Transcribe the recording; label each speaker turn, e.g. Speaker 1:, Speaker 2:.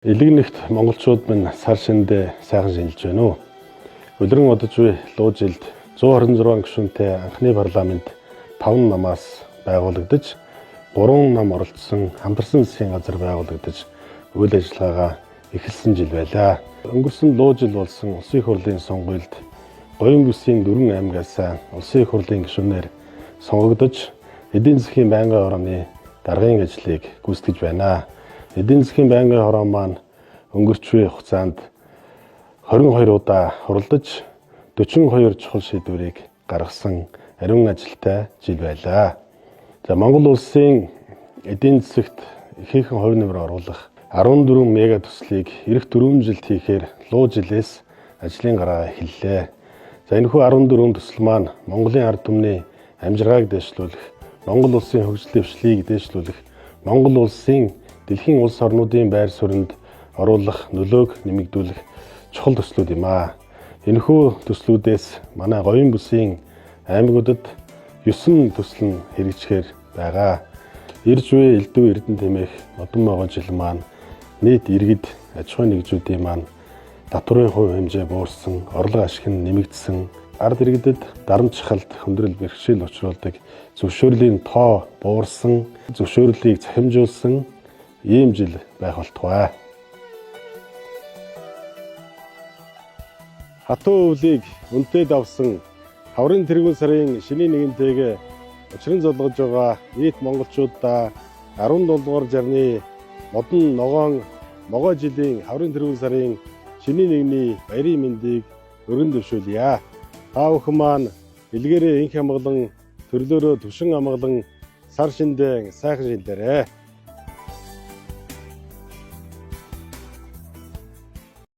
Speaker 1: Илэгнэгт монголчууд минь сар шиндээ сайхан шинжилж байна уу? Өдрөн одож буй луу жилд 126 гишүүнтэй анхны парламент 5 намаас байгуулагдаж, 3 нам оролцсон хамтарсан засгийн газар байгуулагдаж, үйл ажиллагаагаа эхэлсэн жил байлаа. Өнгөрсөн луу жил болсон улсын их хурлын сонгуульд Говийн бүсийн 4 аймагаас улсын их хурлын гишүүнээр сонгогдож, эдийн засгийн байнгын хорооны даргын ажлыг гүйцэтгэж байна. Эдийн засгийн байнгын хороо маань өнгөрч буй хугацаанд 22 удаа хуралдаж 42 чухал шийдвэрийг гаргасан ариун ажилтай жил байлаа. Монгол улсын эдийн засагт ихээхэн хувь нэмэр оруулах 14 мега төслийг эх 4 жилд хийхээр луу жилээс ажлын гараа эхэллээ. Энэхүү 14 төсөл маань Монголын ард түмний амжиргааг дэвшлүүлэх, Монгол улсын хөгжил дэвшлийг дэвшлүүлэх, Монгол улсын дэлхийн улс орнуудын байр сууринд оруулах нөлөөг нэмэгдүүлэх чухал төслүүд юм аа. Энэхүү төслүүдээс манай Говийн бүсийн аймагуудад 9 төсөл нь хэрэгжихээр байгаа. Ирж буй элдв эрдэнэ тэмээх модон могон жил маань нийт иргэд аж ахуйн нэгжүүдийн маань татварын хувь хэмжээ буурсан, орлого ашиг нь нэмэгдсэн, ард иргэдэд дарамт хүндрэл бэрхшээл учруулдаг, зөвшөөрлийн тоо буурсан, зөвшөөрлийг цахимжуулсан ийм жил байх болтугай. Хатуу өвлийг үнэтэй давсан хаврын тэргүүн сарын шөнийн 1-нд учран золгож байгаа нийт монголчуудаа 17 дугаар жарны модон ногоон могой жилийн хаврын тэргүүн сарын шөнийн 1-ний баярын мэндийг өргөн дэвшүүлье. Та бүхэн маань илгээрээ инх амгалан, төрлөөрөө түшин амгалан сар шиндээ сайхан шилээрэй.